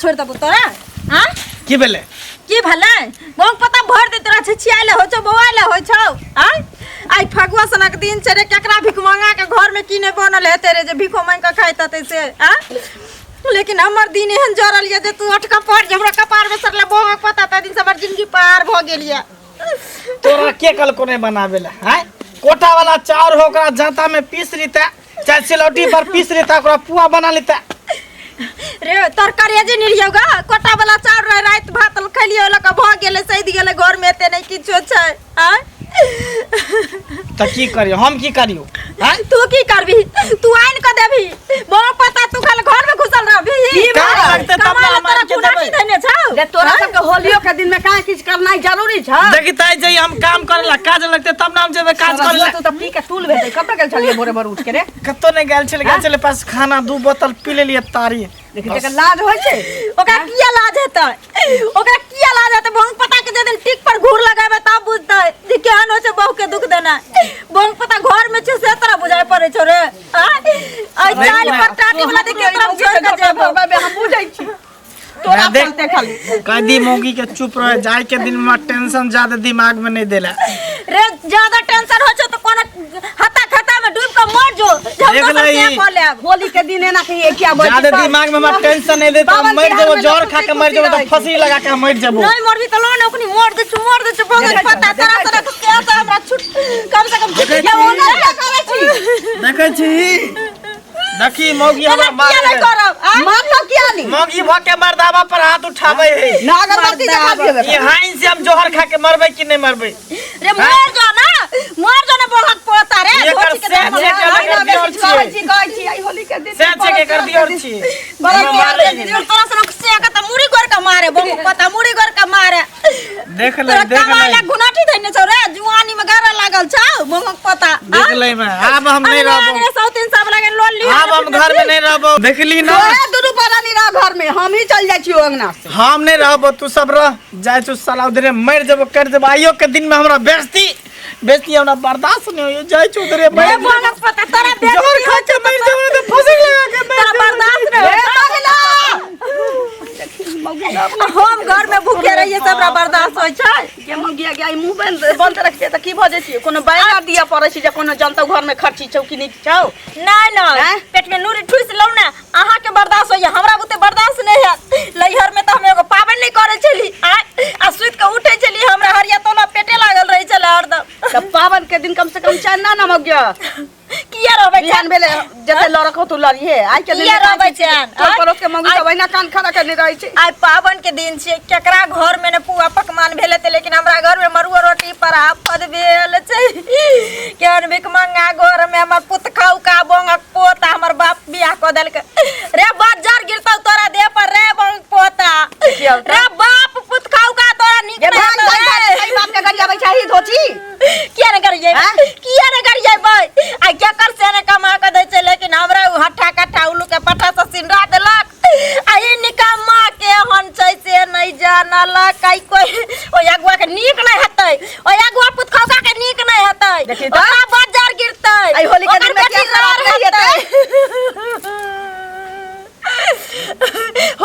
छोड़ दबू तोरा हां की भेले बहु पता भर दे तोरा छिछियाले हो छ बवाले हो छ हां आई फगुआ सनक दिन छरे केकरा भिख मांगा के घर में किने बनल है तेरे जे भिखो मांग के खाइत तै से हां लेकिन हमर दिन एहन जरल ये जे तू अटका पड़ जे हमरा कपार में सरले बहु पता त दिन से हमर जिंदगी पार भ गेल ये तोरा के कल कोने बनावेला हैं कोटा वाला चाउर हो ओकरा जाता में पीस लेता चाहे सिलौटी पर पीस लेता ओकरा पुआ बना लेता रे तरकारी जे निरियोगा कोटा वाला चाउर रे रात भात खलियो ल क भ गेले सैद गेले घर में एते नै किछो छै हां त की करियो हम की करियो हां तू की करबी तू आइन क देबी बहु पता तू खाली घर में घुसल रहबी की लगते तब हमार के देबे धने छौ जे तोरा सब के होलियो के दिन में काहे किछ करना जरूरी छ देखि ताई जे हम काम करला काज लगते तब नाम जेबे काज करला तू त पी के टूल भेटे कब गेल छलिए भोरे भोर उठ के रे कतो नै गेल छले पास खाना 2 बोतल पी लेलिए तारी देखि त लाज होय छै ओकरा किया लाज हेतै बहु पता के जे दिन टिक पर घूर लगाबे तब बुझतै जे केहन होय छै बहु के दुख देना बहु पता घर में छै से तोरा बुझाय पड़े छौ रे आई चाल पर टाटी वाला देख के तरफ छोड़ के जेबो हम बुझै छी तोरा बोलते खाली कदी मोगी के चुप रह जाय के दिन में टेंशन ज्यादा दिमाग में नहीं देला रे ज्यादा टेंशन हो छ तो कोन हता खता में डूब के मर जो देख लई होली के दिन एना के क्या बोल ज्यादा दिमाग में मत टेंशन नहीं दे तो मर जेबो जोर खा के मर जेबो तो फसी लगा के मर जेबो नहीं मरबी तो लोन ओकनी मोड़ दे बहुत पता तरह के क्या तो हमरा छुट कम से कम ये ओना क्या करे छी देखै छी देखी मोगी हमरा मार मार तो किया नहीं मोगी भ के मर्दावा पर हाथ उठावे है ना अगरबत्ती दिखा देबे ये हाइन से हम जोहर खा के मरबै कि नहीं मरबै रे मर जो ना बोलक पोता रे एकर से कहै छी आई होली के दिन से के कर दियो छी तोरा सनक से का त मुड़ी गोर का मारे बहु पता मुड़ी गोर का मारे देख ले गुनाठी धइने छौ रे जुआनी में गारा लागल छौ बहु पता देख ले मैं अब हम नहीं रहबो सौ तीन सब लगे लोन लियो अब हम घर में नहीं रहबो देखली ना दुनु पाला नहीं रह घर में हम ही चल जाय छी अंगना से हम नहीं रहबो तू सब रह जाय तू साला उधरे मर जब कर देब आइयो के दिन में हमरा बेइज्जती हमरा बर्दाश्त नहीं हो जाय छी उधरे मैं बोलक पता तोरा जोर खा के मर जब तो फंसी लगा के तोरा बर्दाश्त नहीं हम घर में भूखे रहिए सबरा बर्दाश्त होय छै के मंगिया गई मुंह बंद रखिए त की भ जाय छी कोनो बायना दिया पड़े छी जे कोनो जनता घर में खर्ची छौ कि नहीं छौ नहीं पेट में नूरी ठुस लौ ना आहा के बर्दाश्त होय हमरा बुते बर्दाश्त नहीं है लइहर में त हम एगो पाबन नहीं करे छली आ सुत के उठे छली हमरा हरिया तोला पेटे लागल रही छले हरदम त पावन के दिन कम से कम चाय ना नमक गया किया रहबै ध्यान भेले जते लड़क हो तू लड़िए आई के दिन किया रहबै चान तोर परोस के मंगी सब ना कान खड़ा करने रही छी आज पावन के दिन छै केकरा घर में ने पुआ पकवान भेले त लेकिन हमरा घर में मरुआ रोटी पराफद भेल छै केहन भिख मंगा घर में हमर पुत खाउ का बोंगक पोता हमर बाप बियाह क देलक रे बाजार गिरतौ तोरा देह पर रे बोंग पोता रे बाप पुत खाउ का तोरा निक नहीं बाप के गरिया बैठाई धोची किया न करिए भाई आ क्या कर से ने कमा के दै छै लेकिन हमरा हट्ठा कट्ठा उल्लू के पट्टा से सिंडा देलक आ ई निकम्मा के हन छै से नहीं जानल कई कोई ओ अगुआ के नीक नहीं हेतै ओ अगुआ पुत खौका के नीक नहीं हेतै ओकरा बाजार गिरतै आई होली के दिन में क्या खराब नहीं हेतै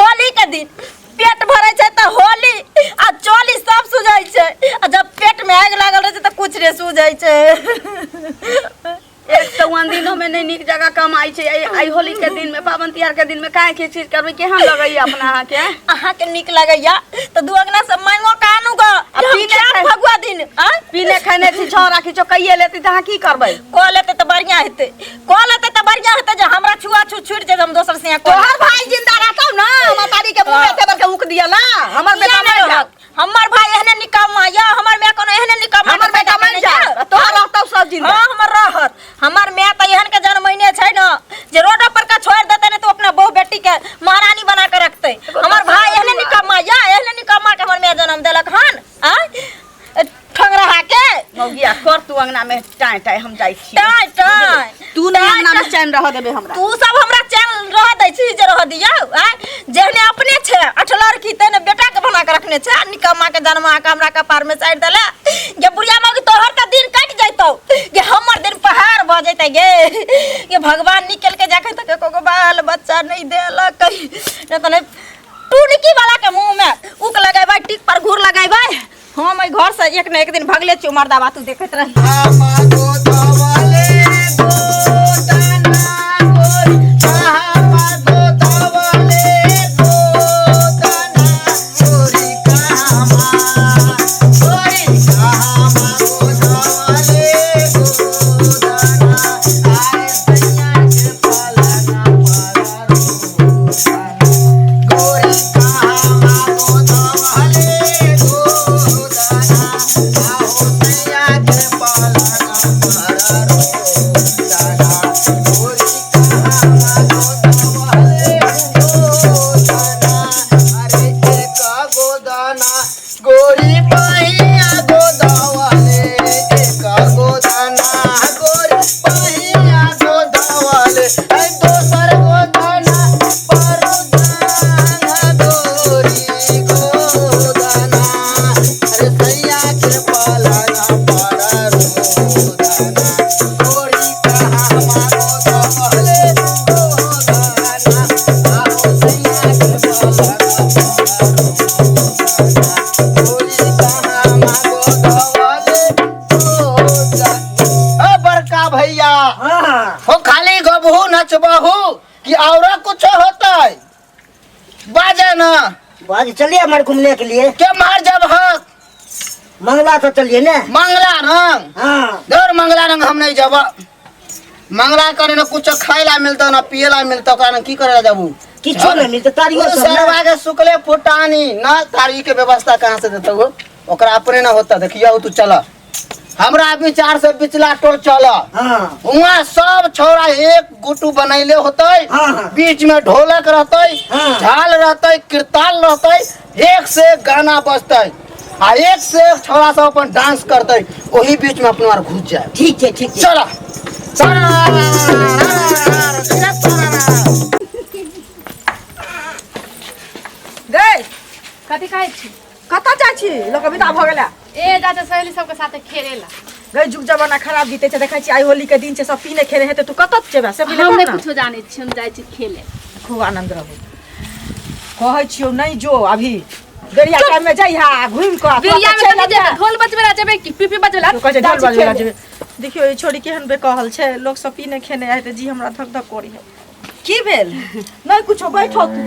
होली के दिन पेट भरै छै त होली आ चोली सब सुझै छै आ जब पेट में आग लागल रहै छै त कुछ रे सुझै छै एक तो दिनों में नहीं निक जगह कमाई छै आई होली के दिन में पावन तिहार के दिन में काहे के चीज करबै केहन लगैया अपना आहा के निक लगैया त दू अंगना से मांगो कानू ग पीने भगवा दिन पीने खाने छी छोरा की कइए लेती त की करबै क लेते त बढ़िया हेतै जे हमरा छुआ छूट जे हम दोसर से तोहर भाई जिंदा रहतौ ना मातारी के मुंह में तेबर के उक दियला हमर बेटा मर जा हमर भाई एहने निकम्मा या हमर मैं कोनो एहने निकम्मा हमर बेटा मर जा तोहर रहतौ सब जिंदा हां हमर रहत हमर मैं त एहन के जन्म महीने छै न जे रोड पर का छोड़ देते ने तो अपना बहू बेटी के महारानी बना के रखते हमर भाई एहने निकम्मा के हमर मैं जन्म देलक हन ठंगरा के मौगिया कर तू अंगना में टाई टाई हम जाई छी टाई तू नहीं अंगना में चैन रह देबे हमरा तू सब हमरा चैन रह दै छी जे रह दियौ जेहने अपने छै अठलर की तने बेटा रखने छे निकम्मा के जन्मा के हमरा कपार में साइड देला ये बुढ़िया मौगी तोहर का दिन कट जइतो ये हमर दिन पहाड़ भ जइते गे ये भगवान निकल के जाके तक को बाल बच्चा नहीं देला कहीं न तने टूनकी वाला के मुंह में उक लगाइबा टिक पर घूर लगाइबा हम ई घर से एक न एक दिन भगले छु मर्दा बात देखत रही आज चलिए हमारे घूमने के लिए। क्या मार जब हक मंगला तो चलिए ना। मंगला रंग हाँ दौड़ मंगला रंग हम नहीं जब मंगला करे ना कुछ खाएला मिलता ना पिएला मिलता कारण की करे जाबू किछो नहीं मिलता तारियो सरवा के सुकले फुटानी ना तारी के व्यवस्था कहां से देता हो ओकरा अपने ना होता देखियो तू चला हमरा विचार से बिचला टोल चला हाँ वहाँ सब छोरा एक गुटू बनैले होतै हाँ। बीच में ढोलक रहतै हाँ। झाल रहतै कीर्तन रहतै एक से एक गाना बजतै आ एक से एक छोरा सब अपन डांस करतै वही बीच में अपना घुस जाए ठीक है ठीक है चला गई कथी कहै छी कत जाइ छी लोक विदा भ गेला ए जाते सहेली सबके साथे खेलेला गई जुग जमाना खराब बीते छै देखै छी आइ होली के दिन छै सब पीने खेले हेतै तू कत जेबा से पीने हम नहीं कुछो जाने छी हम जाइ छी खेले खूब आनंद रहू कहै छियो नहीं जो अभी बेरिया टाइम में जइहा घुम के बिरिया में कथी जेबे ढोल बजबेला जेबे कि पिपी बजबेला तू कहै ढोल बजबेला जेबे देखियो ई छोड़ी केहन बे कहल छै लोग सब पीने खेने आए त जी हमरा धक धक करी है की भेल नहीं कुछो बैठो तू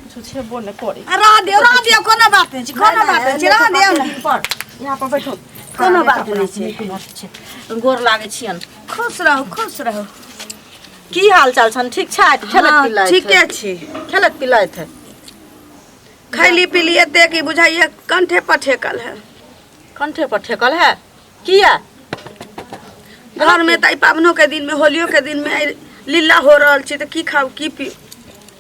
कुछो छेबो ने करी रह दियो कोनो बात नहीं छी कोनो बात नहीं छी रह दियो ना पर यहाँ पर बैठो कोनो बात नहीं छै गोर लागे छियन खुश रहो की हाल चाल छन ठीक छै खेलत पिलाइत ठीके छी खेलत पिलाइत है खैली पीली एते कि बुझाइए कंठे पर ठेकल है कंठे पर ठेकल है किया घर में ताई पावनों के दिन में होलियों के दिन में लीला हो रहल छी त की खाऊ की पी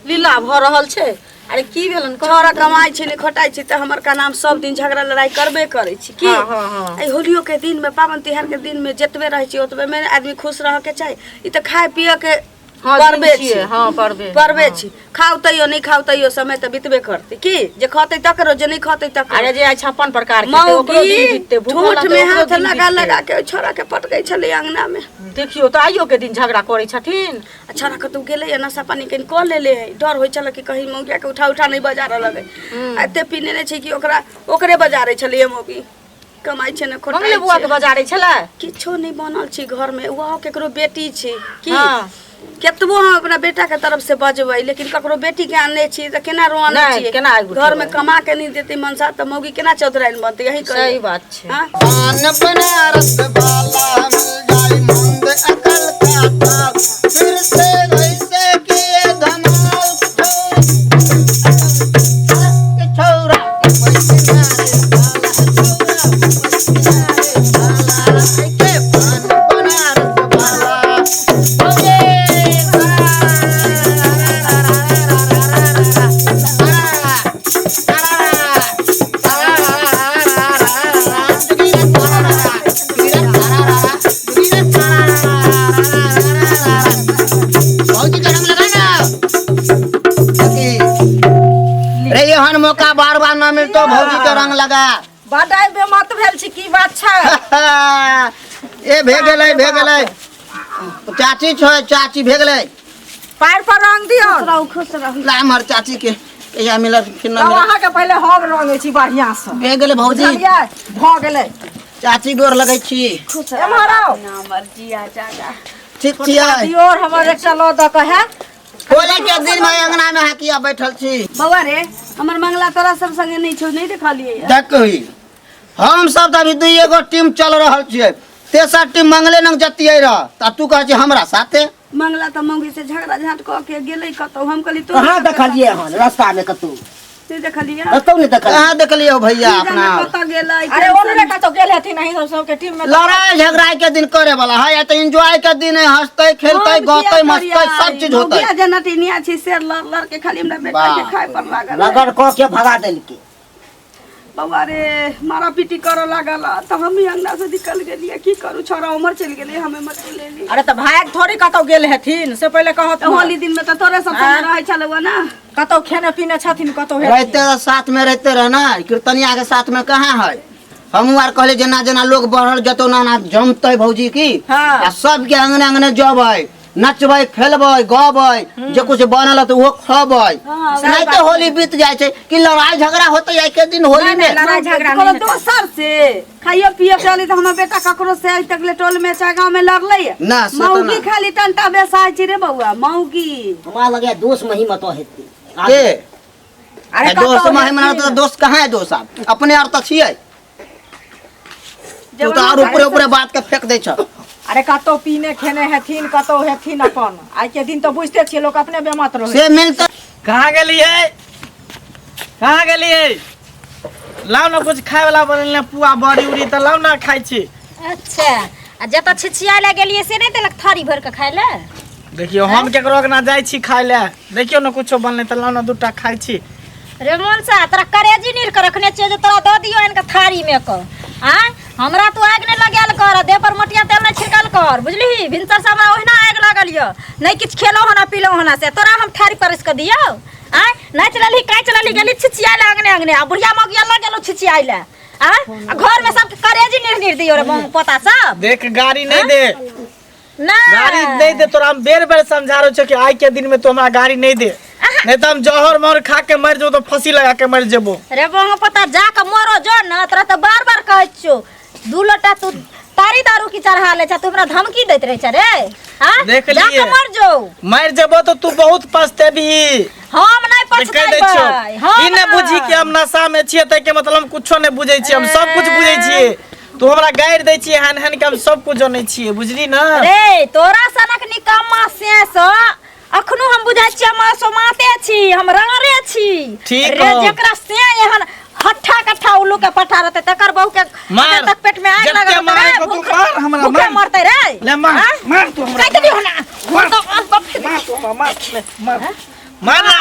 लीला भ रहल छै अरे की भेलन छोरा कमाई छी ने खटाई छी त हमर का नाम सब दिन झगड़ा लड़ाई करबे करे छी की हाँ। आई होलियों के दिन में पावन तिहार के दिन में जतबे रहे छी ओतबे में आदमी खुश रह के चाहे ई त खाए पिए के परबे छी हां परबे छी खाऊ तैयो नहीं खाऊ तैयो समय त बितबे करती की जे खतै तकरो जे नहीं खतै तक अरे जे 56 प्रकार के ओकरो दिन बीतते ठूठ में हाथ लगा के छोरा के पटकै छले अंगना में देखियो त आइयो के दिन झगड़ा करै छथिन छोरा के तू गेले या नशा पानी के क लेले डर होय छल कि कहीं मौगिया के उठा नहीं बाजार लगे एते पीने ने छै कि ओकरे बाजारे छले मौगी कमाई छै ने खोटा मंगले बुआ के बाजारे छला किछो नहीं बनल छी घर में वो केकरो बेटी छै की हां केतबो हम अपना बेटा के तरफ से बजबै लेकिन ककरो बेटी के आने छी त केना रोआने छी केना घर में कमा के नहीं देते मनसा त मौगी केना चौधराइन बनते यही सही बात छै पान बनारस वाला मिल जाए मंद अकल का फिर से वैसे किए धमाल छोरा मौका बार बार न न मिलतो भौजी के रंग लगा। बडाई बेमत भेल छी की बात छै। ए भे गेलै चाची छै, चाची भे गेलै। पैर पर रंग दियो। खुश रहू। ला हमर चाची के कहिया मिलत कि न तब मिलत। अहाँ के पहले हम रंगे छी बढ़िया से। भे गेलै भौजी, बुझलियै भ गेलै। चाची गोर लगै छी। खुश एम्हर आओ। ना मर्जी आ जागा। ठीक छियै। दियोर हमर एकटा ल द के है। होली के दिन में अंगना में हाकिया बैठल छी। बउआ रे हमर मंगला तोरा सब संगे नहीं छौ, नहीं देखलिए। देख कही हम सब त अभी दुइये गो टीम चल रहल छियै, तेसर टीम मंगले नंग जतियै रह त तू कह छी हमरा साथे। मंगला त मौगी से झगड़ा झाट क के गेलै कतौ, हम कहली तो कहाँ देखलिए हन रास्ता में कतौ? नहीं देखलिए। कतौ नहीं देखलिए। कहाँ देखलिए हो भैया अपना? कतौ गेलै। अरे ओने कतो गेल हथिन नहीं सब के टीम में। लड़ाई झगड़ा के दिन करे वाला है, या तो एंजॉय के दिन है, हंसते खेलते गाते मस्ते सब चीज होता है। जनटिनिया छी से लड़ के खाली हमरा बेटा के खाए पर लागल। लगन क के भगा देलके। बाबा रे मारा पीटी करे लागल त हम ही अंगना से निकल गेलिए। की करू छोरा उमर चल गेले, हमें मत लेली। अरे त भाग थोड़ी कतो गेल हथिन से पहले कहत। होली दिन में त तोरे सब संग रहे चलवा ना। कतो खाने पीने छथिन कतो है। रहते साथ में रहते रह ना, कीर्तनिया के साथ में कहाँ है। हम आर कहले जना जना लोग बढ़ल जतो ना ना जमते भौजी की। हाँ। आ सब के अंगने अंगने जबै, नचबै खेलबै गबै, जे कुछ बनल त वो खबै। नहीं तो होली बीत जाय छै कि लड़ाई झगड़ा होते एक के दिन होली में। लड़ाई झगड़ा कोनो नहीं दोसर से खाइयो पियो चली त हमर बेटा ककरो से आज तक ले टोल में चाहे गांव में लड़ले ना, से तो मौगी ना। खाली टंटा बेसाय छी रे बउआ मौगी। हमरा लगे दोष में ही मत हेते। के अरे दोस्त कतो में हमरा तो दोस्त कहाँ है दोस्त साहब, अपने आर त छियै। तू तो और ऊपरे ऊपरे बात के फेंक दे छ। अरे कतो पीने खेने हथिन कतो हथिन अपन। आज के दिन तो बुझते छियै लोग अपने बेमत रहे। से मिलते कहाँ गेलिए, कहाँ गेलिए? लाओ ना कुछ खाए वाला बनल पुआ बड़ी उड़ी त लाओ ना खाई छी। अच्छा आ जत छिछिया ले गेलिए से नहीं देलक थारी भर के खाए ले। देखियो हम केकरो के ना जाय छी खाए ले, देखियो ना कुछो बनले त लाओ ना दूटा खाई छी। रे मोनसा तोरा करेजी नीर के रखने छियै जे तोरा द दियो इनका थारी में क। हां हमरा तू आग नहीं लगाल कर, देह पर मटिया तेल नहीं छिड़कल कर, बुझली? भिनसर से हमरा ओहिना आग लागल य, नहीं किछ खेलो हना पीलो हना से तोरा हम थारी परस के दियो। हां नहीं चलली काई चलली गेली छिछिया ले आगने आगने आ बुढ़िया मगिया लग गेलो छिछिया ले। हां घर में सब करेजी नीर नीर दियो रे पता सब। देख गाड़ी नहीं दे, ना गाड़ी नहीं दे तोरा हम बेर बेर समझा रहो छ कि आज के दिन में तो हमरा गाड़ी नहीं दे, नहीं तो हम जहर मोर खा के मर जो तो फांसी लगा के मर जेबो। रे वो पता जा के मरो जो न तोरा तो बार बार कहै छो दू लोटा तू तारी दारू की चढ़ा ले छ, तू हमरा धमकी देत रहे छ रे। हां देख जा लिए के मर जो। मर जेबो तो तू बहुत पछतेबी। हम नहीं पछताई ई ने बुझी कि हम नशा में छिए त के मतलब हम कुछो नहीं बुझै छी, हम सब कुछ बुझै छिए। तू हमरा गाइर दै छी हन हन के हम सब कुछ जानै छिए, बुझली ना? रे तोरा सनक निकम्मा सेस अखनो हम बुझाइ छी हम सोमाते छी, हम रंगरे छी। ठीक रे हो। जेकरा से एहन हट्ठा कट्ठा उल्लू के पठा रहते तकर बहु के मार। तक पेट में आग जते लगा मारे को तू मार हमरा, भूखे मार। मरते रे। ले मार, हाँ? मार तू हमरा। काट दियो ना मार। तो मार तू मार, ले, मार। मार ना,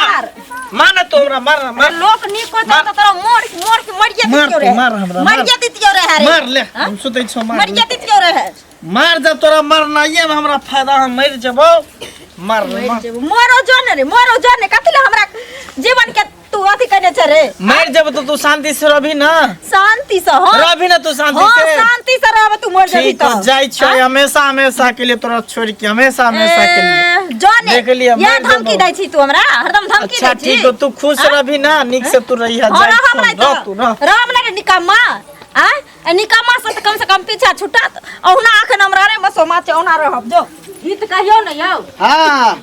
मार ना तू हमरा, मार ना, मार। लोक निको त तोरा मोर मोर के मरिया मार दियो तू, रे। मार हमरा, मार। मरिया दियो रे रे। मार ले, हम सुतै छौ, मार मरिया ले। दियो रे। मार जब तोरा मरनाइए में हमरा फायदा, हम मर जेबो। मार ले, मार। मरो जाने रे, मरो जाने कथिले हमरा जीवन के तू अथी कने छ रे। मर जेबो तो तू शांति से रहबी ना, शांति से हो रहबी ना तू शांति हाँ से। शांति से रहबे तू मर जाबी ठीक हो, तो जाई छो हमेशा हमेशा के लिए तोरा छोड़ के, हमेशा हमेशा के लिए। जाने देख लिया, ये मर धमकी जेबो। दै छी तू हमरा हरदम धमकी अच्छा दै छी। ठीक हो, तू खुश रहबी ना, निक से तू रही है। और जाई हम छो, नहीं रह तू रह। तो राम ना निकम्मा आ निकम्मा से कम पीछा छुटा औना आखन हमरा रे मसोमा छ औना रहब जो गीत कहियो न यौ। हाँ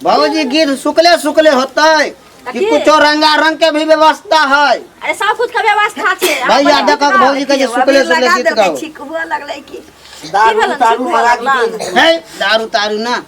भौजी गीत सुकले सुकले होतै कि कुछो रंगा रंग के भी व्यवस्था है। अरे सब कुछ के व्यवस्था छे। भैया देखो भौजी के जे सुकले सुकले गीत गाओ। ठीक हुआ लगले की दारू तारू मारा के है दारू तारू ना,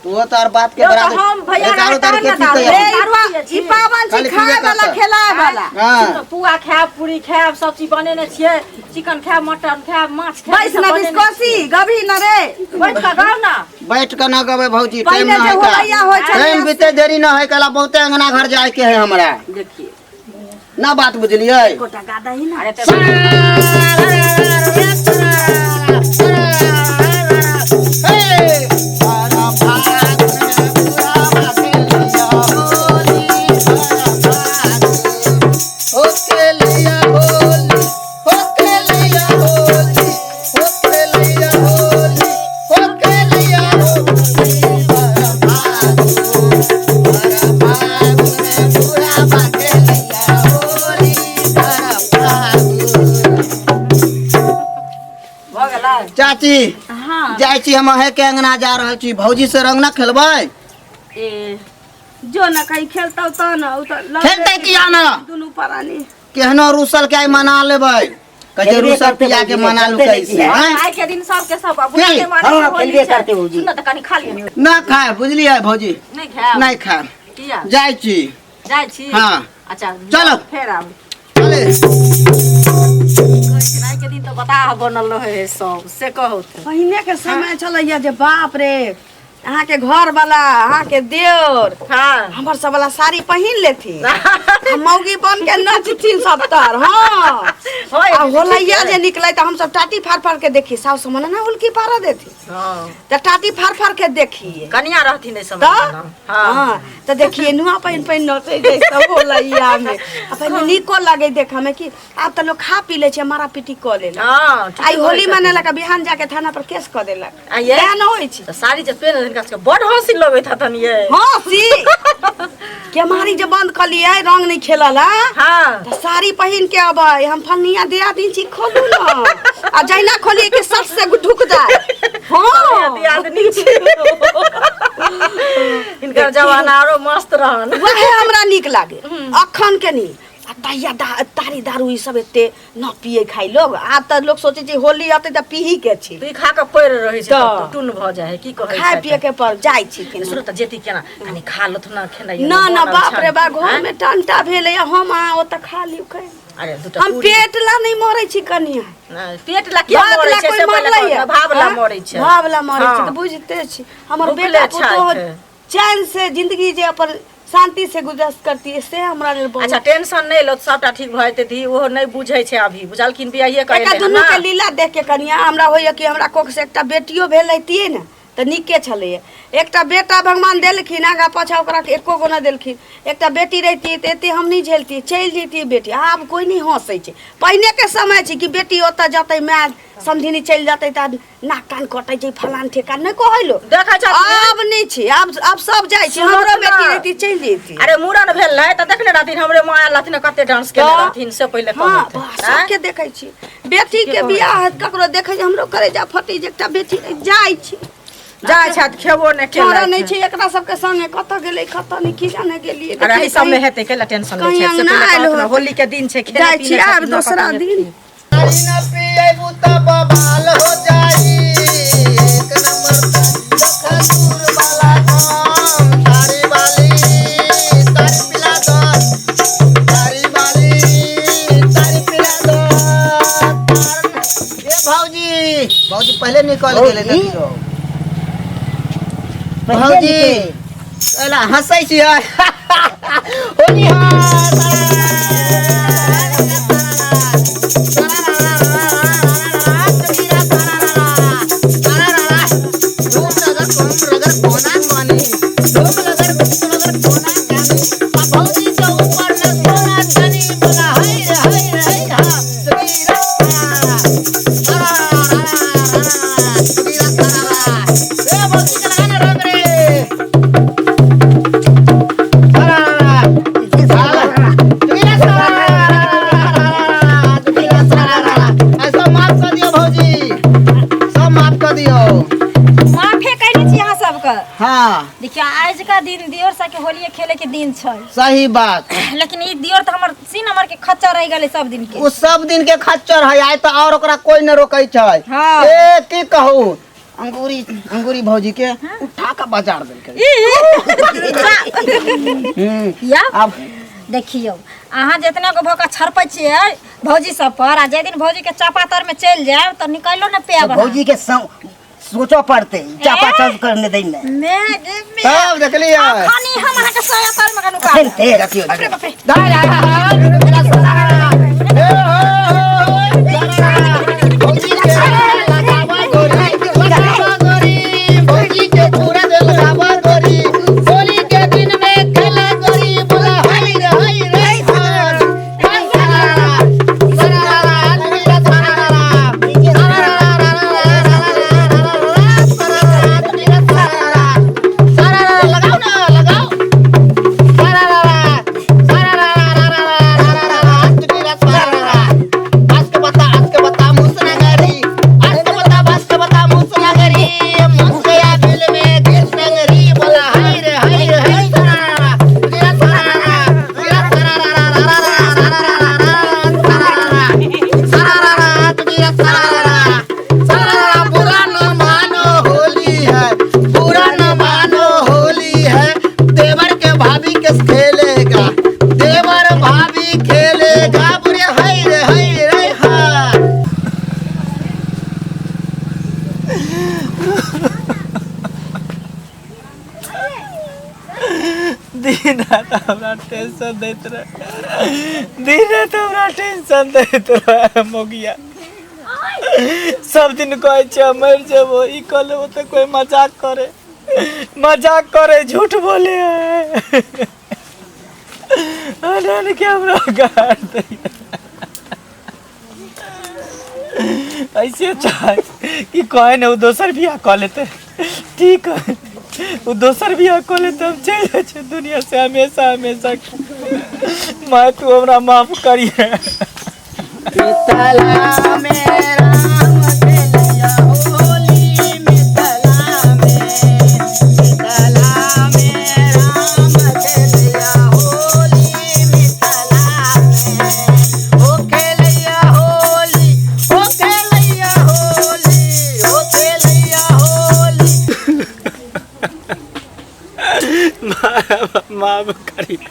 तू तार बात के यो बड़ा तो हम भैया दारू तारू के ना पीते दारू ई पावन खाली छी खाए पीबे वाला करता। खेलाए वाला। हां पुआ खाएब पूरी खाएब सब चीज बनेने छियै, चिकन खाएब मटन खाएब माछ खाएब। बैस ना बिस्कोसी गभी न रे बैठ के गाओ ना। बैठ के ना गवे भौजी, टाइम पहले ना जे है होलैया होय का, छलै टाइम बीते देरी ना है कला, बहुते अंगना घर जाए के है हमरा देखिए ना, बात बुझलिए? कोटा गादा ही ना। अरे तो होके चाची हाँ जाय छी हम है के अंगना जा रहल छी भौजी से रंग ना खेलबै ए जो न कहीं खेलता तो न उ तो खेलतै किया ना दुनू परानी केहनो रूसल के मना लेबै कहे खेलबे रूसल करते पिया के भौजी, मना लू खेलते कैसे नहीं हैं? आज के दिन सबके सब नहीं, के मारे हाँ, होली खेलबे छै। करते भौजी। सुन त कनी खा लियो ना खाए बुझलिए भौजी नहीं खाए नहीं खाए किया जाय छी जाय छी हाँ। अच्छा चलो। फेर आब चले आज के दिन तो बता बनल रहे सब से कहू पहिने के समय चलैया जे बाप रे अहाँ के घर वाला अहाँ के देवर हां हमर सब वाला साड़ी पहिन लेथी हम मौगी बन के नचथिन सब तर हां होय आ होलैया जे निकलै त हम सब टाटी फाड़ फाड़ के देखी साउस मने ना उल्की पारा देथी हां त टाटी फाड़ फाड़ के देखिए कनिया रहथिन ए त समय हां त देखिए नुआ पहिन पहिन नचे जैसे होलैया में अपन निको लागे देखा में कि अब त लोग खा पी ले छै मारा पीटी क लेला हां आई होली माने लगा बिहान जाके थाना पर केस क देलक आ ये? क्या न होई छै तो साड़ी जे पहन इनका सबके बड़ हंसी लगैत हतन ये हंसी के मारी जे बंद कर लिए रंग नहीं खेलला हां त साड़ी पहिन के अबै हम फनिया दिया दिन छी खोलू न आ जैना खोलिए के सट से ढुक जाए हां आदमी छै इनकर जमाना आरो मस्त रहन वहे हमरा नीक लागे अखन के नी आ तैया तारी दारू ई सब एते न पिए खाइ लोग आब त लोग सोचे छै होली आते त पीही के छी तू खा के पड़ रहे छै तऽ। तब टुन भ जाय है की कहै खाए पिए के पर जाय छी फिर सुन त जेती केना कनी खा लथ ना खेनाइ ना ना बाप रे बा घर में टंटा भेले हम आ ओ त खा लिउ के अरे दूटा हम पेट ला नहीं मरे छी कनिया पेट ला के मरै छै से पहिले भावला मरै छै भावला मरे छै हाँ। त बुझते छी हमर भूखले बेटा छाइ पुतो छै। चैन से जिंदगी जे अपन शांति से गुजर करती है से हमरा लेल बहुत अच्छा टेंशन नहीं लो सबटा ठीक भ जेते धी ओहो नहीं बुझै छै अभी बुझलखिन बियाहिए एका कहले दुनू के लीला देख के कनिया हमरा होइए कि हमरा कोख से एकटा बेटियो भेल रहितियै ने त नीके छलैए एकटा बेटा भगवान देलखिन आगा पाछा ओकरा एको गो न देलखिन एकटा बेटी रहितियै त एते हम नहीं झेलतियै चलि जैतियै बेटी आब कोई नहीं हंसै छै पहिने के समय छै कि बेटी ओतऽ जतै माय समधिनी चलि जतै त नाक कान कटै छै फलान ठेकान नहीं कहै लो देखै छ आब नहीं छै आब सब जाइ छै हमरो बेटी रहिती चलि जैती अरे मूड़न भेल रहे त देखले रहथिन हमरे माँ आयल रहथिन कते डांस केने तऽ। रहथिन से पहिले हाँ कहत बा, सबके देखै छी बेटी के बियाह ककरो देखै छै हमरो करे जा फटी जे एकटा बेटी जाइ छी जाय छत खेबो ने छोरा केला नहीं छै एकरा सबके संगे कत गेलै कत नहीं की जाने गेलिए अरे ई सब में हेतै केला टेंशन ले कहीं छै से अंगना पहिले आयल कहत होतै। होली के दिन छै खेले जाइ छी पीले आब दोसरा दिन तारी न पिएबू त बवाल हो जाई एक नंबर खजूर वाला काम तारी वाली तारी पिला दो तारी वाली तारी पिला दो ए भौजी भौजी पहले निकल गेले भौजी? देखियो भौजी एला हंसै छी होली माफे कहने छी अहाँ सबके हाँ देखियो आज का दिन दियोर सा के होली खेले के दिन छै सही बात लेकिन ई दियोर त हमर सी नंबर के खच्चा रह गेलै सब दिन के उ सब दिन के खच्चर है आय तो और ओकरा कोई न रोकै छै हाँ। ए की कहू अंगूरी भौजी के उठा के बाजार देलकै या अब देखियो अहाँ जितना को भोका छरपै छियै भौजी सब पर आ जे दिन भौजी के चापातर में चल जाए तो निकालो न पेब भौजी के सोचो पड़ते चापा चल करने देने सब देखलिए खानी हम अहाँ के सोया ताल में कनु हे रखियो बाप रे बाप रे दिन रात हमरा टेंशन देत रहे, दिन रात हमरा टेंशन देत रहे मोगिया। सब दिन कहे छे मर जेबो, ई कहले तो कोई मजाक करे झूठ बोले अनन के हमरा गाड़ दे। ऐसे चाहे कि कहे न दोसर बियाह कर लेते, ठीक है वो दोसर बियाह कर लेते, हम चल जाए दुनिया से हमेशा हमेशा। मैं तू हमरा माफ करिए। मिथिला में राम खेलिया होली, मिथिला में राम खेलिया होली, मिथिला में ओ खेलिया होली, ओ खेलिया होली, ओ खेलिया होली। माफ करिए।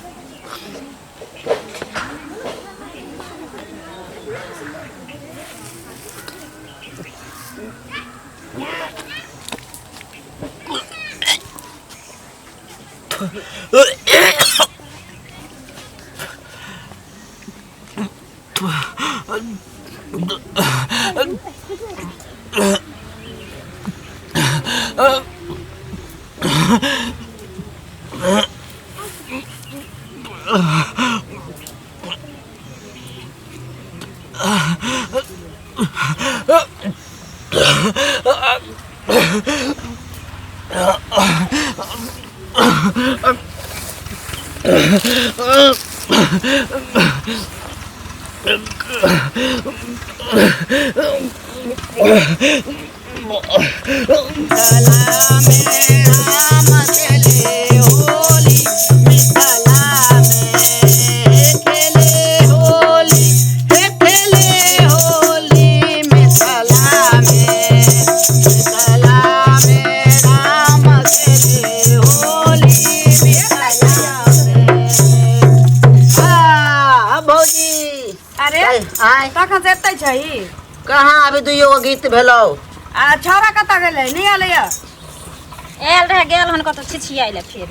कहाँ अभी दुइयो गो गीत भेलो। आ छौरा कत गेलै नहीं आले या आयल रहे गेल हन कत छिछियाइले फिर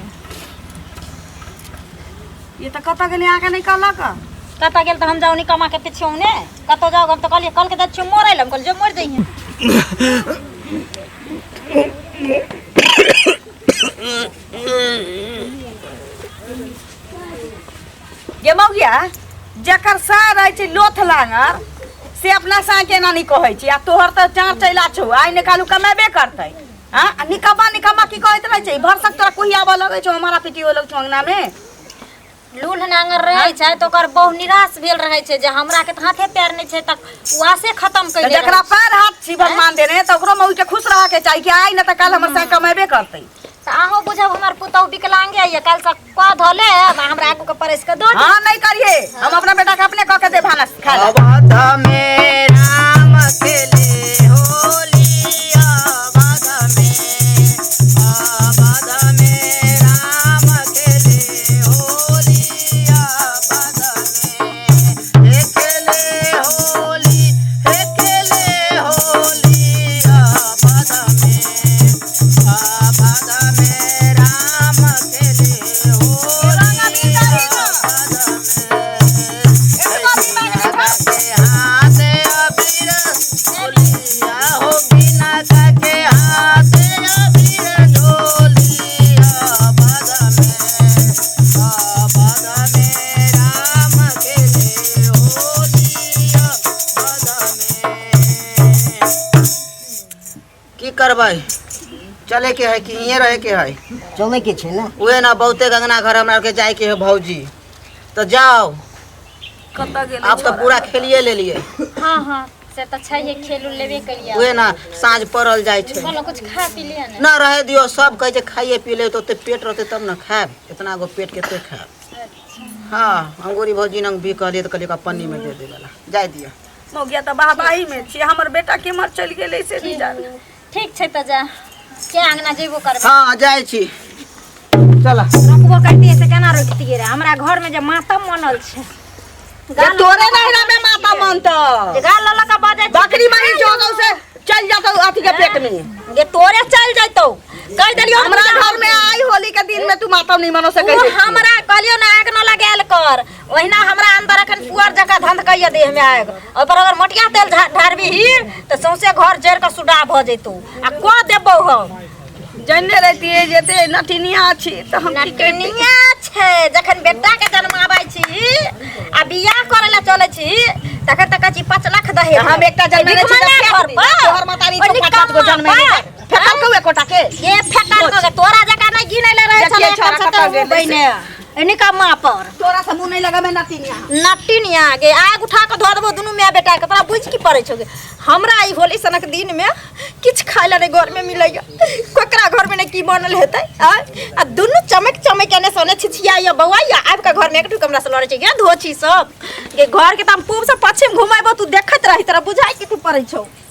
ये तो कत गेलै आके नहीं कहलक। कत गेल त हम जाउनी कमा के पीछे ने कत जाओ हम तो कहलिए कल के दच्छो मोरैल हम कहल जो मर जइहे। गे मौगिया जकर सा रहे छै लोथ लांगर से अपना सा के ना नहीं कहै छी, आ तोहर त चार चैला छौ आइ ने कालू कमेबे करतै। हां निकम्मा की कहैत रहे छै भरसक तोरा कोई आबा लगै छौ हमारा पिटियो लग छौ अंगना में। लूल नांगर रहे छै तो ओकर बहु निराश भेल रहे छै जे हमरा के हाथे पैर नहीं छै तक वासे खत्म कर दे। जकरा पैर हाथ छी भगवान देने त ओकरो मौगी के खुश रह के चाहि कि आइ न त काल हमर सा कमेबे करतै। त आहो बुझब हमर पुतौ विकलांगे ये काल से क धले हमरा आगू के परस के दो। हां नहीं करिए हम अपना बेटा के अपने क के दे भानस खा ले। अवध में राम खेले होली, अवध में राम खेले होली, अवध में हे खेले होली, हे खेले होली, अवध में राम खेले होली, की करबै चले के है कि हिये रहे के है। चले के छे ना उहे ना बहुते गंगना घर हमरा के जाए के है भौजी, तो जाओ कत गेलै आप तो पूरा खेलिए ले लिए। हां हां से त छैहे खेलू लेबे करिया। उहे ना साँझ पड़ल जाए छे बोलो कुछ खा पी लिया ना। ना रहे दियो सब कहे छे खाइए पी ले तो पेट रहते तब ना खाएब, इतना गो पेट के ते खाएब। हाँ अंगूरी भौजी नंग भी कहलिए तो कहलिए पन्नी में दे देला जाए दिया। मौगिया त बाहबाही में छी हमर बेटा के मर चल गेलै से नहीं जाने। ठीक छै त जा के अंगना जेबो करबे। हाँ जाए छी चला। रोकबो करती से केना रोकती रे हमरा घर में जे मातम मनल छै। तोरे नहिरा में माता मानत गाल लला का बाजे बकरी मारी जोगौ से चल जातो अथी के पेट में। गे तोरे चल जइतो कह देलियो हमरा घर में आई होली के दिन में तू माता नहीं मनो सके उ हमरा कहलियो ना आग न लगायल कर ओहिना हमरा अंदर अखन पुअर जका धंध कइया देह में आग और पर अगर मोटिया तेल ढारबी ही त सौसे घर जर के सुडा भ जइतो आ को देबो हम जानने रहती है जेते नटिनिया छी त हम की कहनी नटिनिया छै जखन बेटा के जन्माबै छी आ बियाह करे ला चले छी तखन तक छी 5 लाख दहे हम एकटा जन्मे छी घर पर तोहर मातारी तो 5 गो जन्मे फेकल के कोटा के ये फेकल के तोरा जका नहीं गिनैले रहे छले एक बहिने एनिका मां पर तोरा से मुंह नहीं लगा में नटिनिया नटिनिया गे आग उठा के धो देबो दुनू माय बेटा के तोरा बुझ की पड़े छौ गे हमरा ई होली सनक दिन में किछ खाइला नहीं घर में मिलैया कोकरा घर में नहीं की बनल हेतै आ दुनू चमक चमक केने सोने छिछिया बौआ या आब के घर में एक हमरा से लड़े छै गे धोछी सब गे घर के त हम पूब से पश्चिम घुमाइबो तू देखत रही तोरा बुझाई की तू पड़े छौ